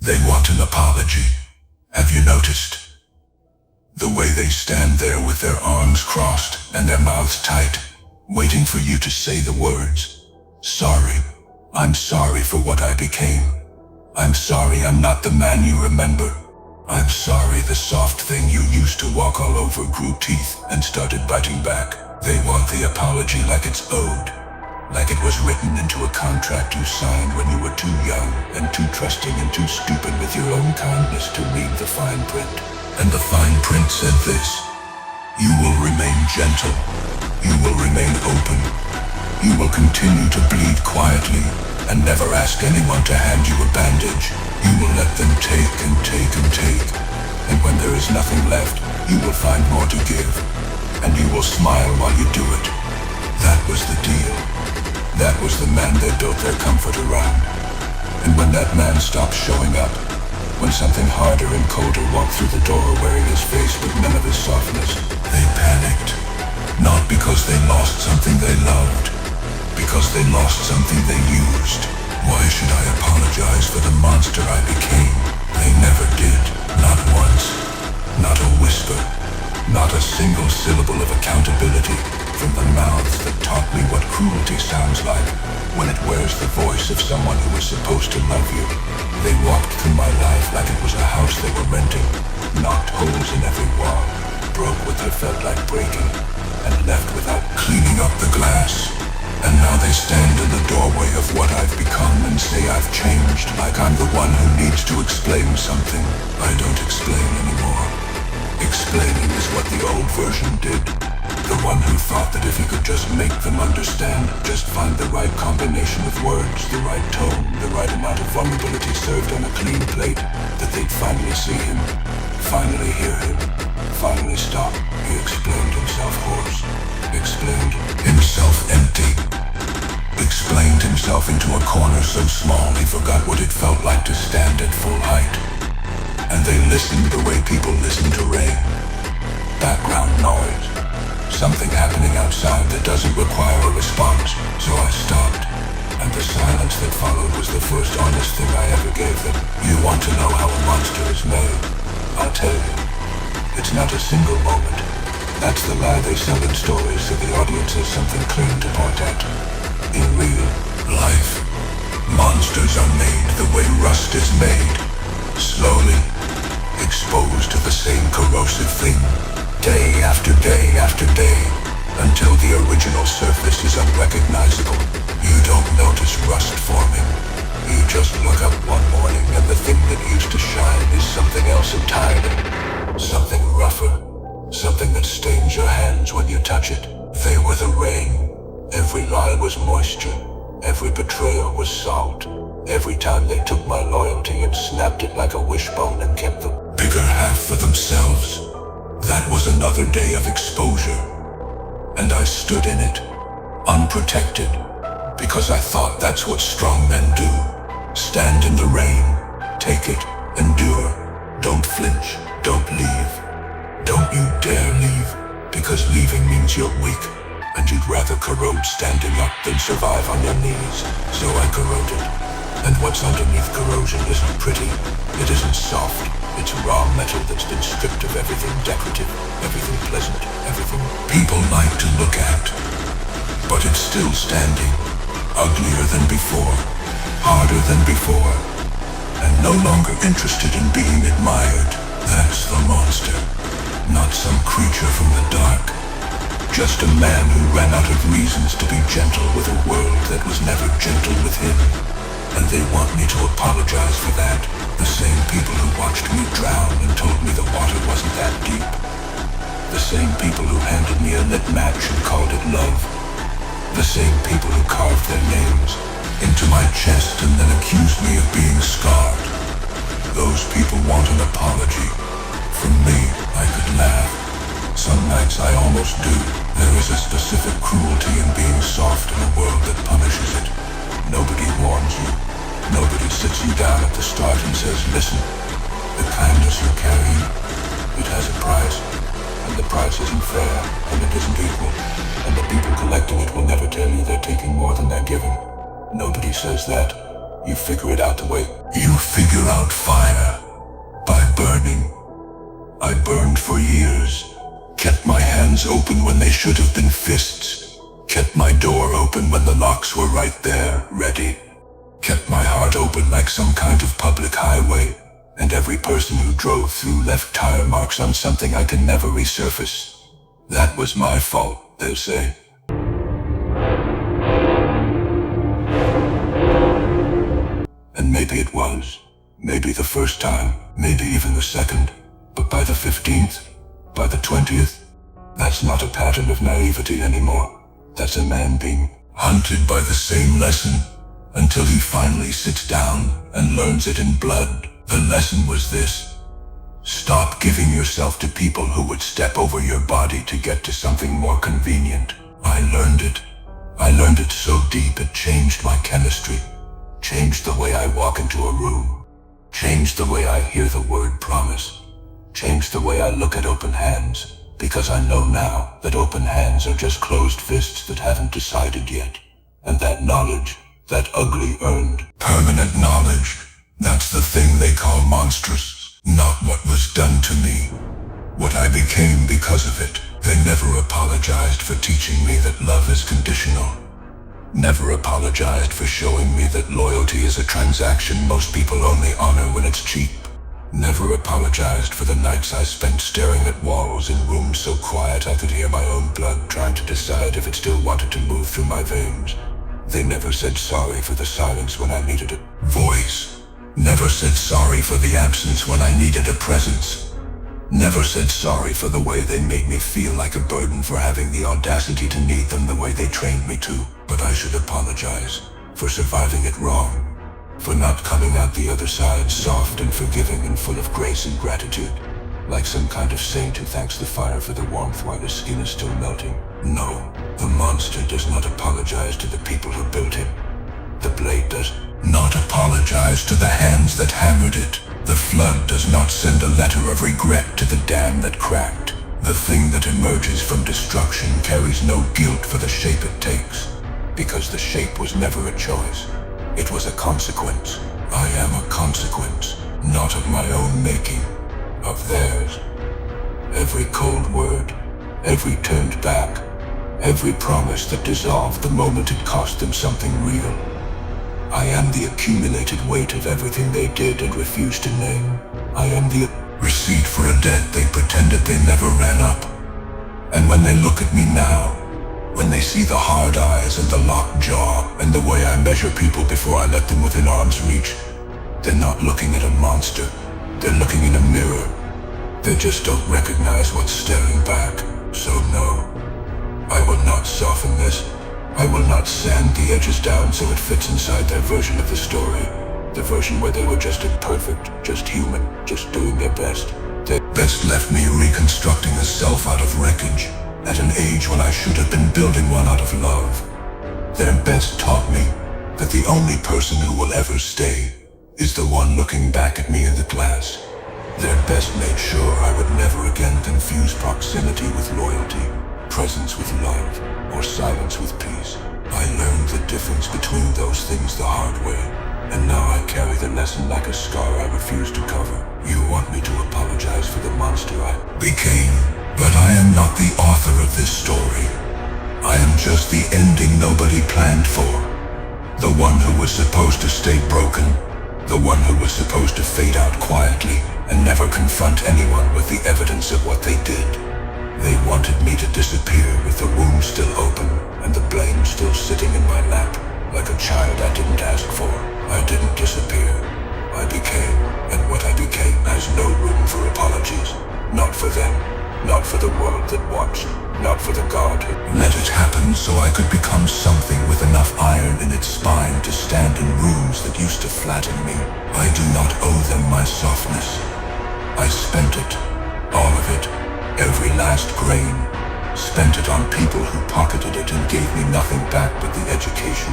They want an apology. Have you noticed? The way they stand there with their arms crossed and their mouths tight, waiting for you to say the words. Sorry. I'm sorry for what I became. I'm sorry I'm not the man you remember. I'm sorry the soft thing you used to walk all over grew teeth and started biting back. They want the apology like it's owed. Like it was written into a contract you signed when you were too young and too trusting and too stupid with your own kindness to read the fine print. And the fine print said this: you will remain gentle. You will remain open. You will continue to bleed quietly and never ask anyone to hand you a bandage. You will let them take and take and take. And when there is nothing left, you will find more to give. And you will smile while you do it. That was the deal. That was the man they built their comfort around. And when that man stopped showing up, when something harder and colder walked through the door wearing his face with none of his softness, they panicked. Not because they lost something they loved, because they lost something they used. Why should I apologize for the monster I became? They never did. Not once. Not a whisper. Not a single syllable of accountability from the mouths that taught me what cruelty sounds like when it wears the voice of someone who was supposed to love you. They walked through my life like it was a house they were renting, knocked holes in every wall, broke what they felt like breaking, and left without cleaning up the glass. And now they stand in the doorway of what I've become and say I've changed, like I'm the one who needs to explain something. I don't explain anymore. Explaining is what the old version did. The one who thought that if he could just make them understand, just find the right combination of words, the right tone, the right amount of vulnerability served on a clean plate, that they'd finally see him, finally hear him, finally stop. He explained himself hoarse, explained himself empty, explained himself into a corner so small he forgot what it felt like to stand at full height. And they listened the way people listen to rain. Background noise. Something happening outside that doesn't require a response. So I stopped. And the silence that followed was the first honest thing I ever gave them. You want to know how a monster is made? I'll tell you. It's not a single moment. That's the lie they sell in stories so the audience has something clean to point at. In real life, monsters are made the way rust is made. Slowly, exposed to the same corrosive thing, day after day after day, until the original surface is unrecognizable. You don't notice rust forming. You just look up one morning and the thing that used to shine is something else entirely. Something rougher, something that stains your hands when you touch it. They were the rain. Every lie was moisture. Every betrayal was salt. Every time they took my loyalty and snapped it like a wishbone and kept the bigger half for themselves. That was another day of exposure. And I stood in it, unprotected, because I thought that's what strong men do. Stand in the rain, take it, endure. Don't flinch, don't leave. Don't you dare leave, because leaving means you're weak, and you'd rather corrode standing up than survive on your knees. So I corroded. And what's underneath corrosion isn't pretty, it isn't soft, it's raw metal that's been stripped of everything decorative, everything pleasant, everything people like to look at. But it's still standing, uglier than before, harder than before, and no longer interested in being admired. That's the monster, not some creature from the dark. Just a man who ran out of reasons to be gentle with a world that was never gentle with him. And they want me to apologize for that. The same people who watched me drown and told me the water wasn't that deep. The same people who handed me a lit match and called it love. The same people who carved their names into my chest and then accused me of being scarred. Those people want an apology. From me, I could laugh. Some nights I almost do. There is a specific cruelty in being soft in a world that punishes it. Nobody warns you. Nobody sits you down at the start and says, listen, the kindness you're carrying, it has a price, and the price isn't fair, and it isn't equal, and the people collecting it will never tell you they're taking more than they're giving. Nobody says that. You figure it out the way you figure out fire by burning. I burned for years, kept my hands open when they should have been fists, kept my door open when the locks were right there, ready, kept my heart open like some kind of public highway, and every person who drove through left tire marks on something I can never resurface. That was my fault, they'll say. And maybe it was. Maybe the first time, maybe even the second. But by the 15th, by the 20th, that's not a pattern of naivety anymore. That's a man being hunted by the same lesson until he finally sits down and learns it in blood. The lesson was this: stop giving yourself to people who would step over your body to get to something more convenient. I learned it. I learned it so deep it changed my chemistry, changed the way I walk into a room, changed the way I hear the word promise, changed the way I look at open hands, because I know now that open hands are just closed fists that haven't decided yet. And that knowledge, that ugly earned, permanent knowledge, that's the thing they call monstrous. Not what was done to me, what I became because of it. They never apologized for teaching me that love is conditional. Never apologized for showing me that loyalty is a transaction most people only honor when it's cheap. Never apologized for the nights I spent staring at walls in rooms so quiet I could hear my own blood trying to decide if it still wanted to move through my veins. They never said sorry for the silence when I needed a voice. Never said sorry for the absence when I needed a presence. Never said sorry for the way they made me feel like a burden for having the audacity to need them the way they trained me to. But I should apologize for surviving it wrong, for not coming out the other side soft and forgiving and full of grace and gratitude, like some kind of saint who thanks the fire for the warmth while his skin is still melting. No, the monster does not apologize to the people who built him. The blade does not apologize to the hands that hammered it. The flood does not send a letter of regret to the dam that cracked. The thing that emerges from destruction carries no guilt for the shape it takes, because the shape was never a choice. It was a consequence. I am a consequence, not of my own making, of theirs. Every cold word, every turned back, every promise that dissolved the moment it cost them something real. I am the accumulated weight of everything they did and refused to name. I am the receipt for a debt they pretended they never ran up. And when they look at me now, when they see the hard eyes and the locked jaw and the way I measure people before I let them within arm's reach, they're not looking at a monster, they're looking in a mirror. They just don't recognize what's staring back. So no, I will not soften this. I will not sand the edges down so it fits inside their version of the story. The version where they were just imperfect, just human, just doing their best. Their best left me reconstructing a self out of wreckage, at an age when I should have been building one out of love. Their best taught me that the only person who will ever stay is the one looking back at me in the glass. Their best made sure I would never again confuse proximity with loyalty, presence with love, or silence with peace. I learned the difference between those things the hard way, and now I carry the lesson like a scar I refuse to cover. You want me to apologize for the monster I became, but I am not the author of this story. I am just the ending nobody planned for. The one who was supposed to stay broken, the one who was supposed to fade out quietly and never confront anyone with the evidence of what they did. They wanted me to disappear with the wound still open and the blame still sitting in my lap, like a child I didn't ask for. I didn't disappear. I became, and what I became has no room for apologies. Not for them, not for the world that watched, not for the God who let it happen so I could become something with enough iron in its spine to stand in rooms that used to flatten me. I do not owe them my softness. I spent it, all of it, every last grain, spent it on people who pocketed it and gave me nothing back but the education.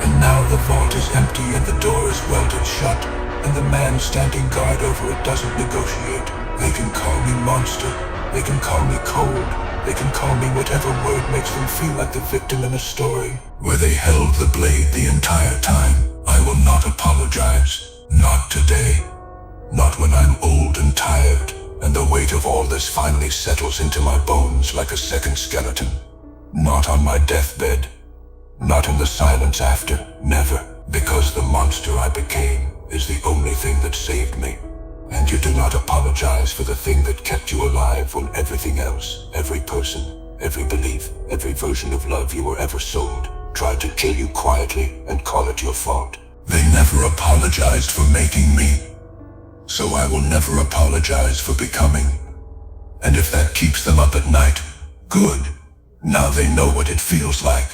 And now the vault is empty and the door is welded shut, and the man standing guard over it doesn't negotiate. They can call me monster, they can call me cold, they can call me whatever word makes them feel like the victim in a story where they held the blade the entire time. I will not apologize. Not today. Not when I'm old and tired, and the weight of all this finally settles into my bones like a second skeleton. Not on my deathbed. Not in the silence after. Never. Because the monster I became is the only thing that saved me. And you do not apologize for the thing that kept you alive when everything else, every person, every belief, every version of love you were ever sold, tried to kill you quietly and call it your fault. They never apologized for making me. So I will never apologize for becoming. And if that keeps them up at night, good. Now they know what it feels like.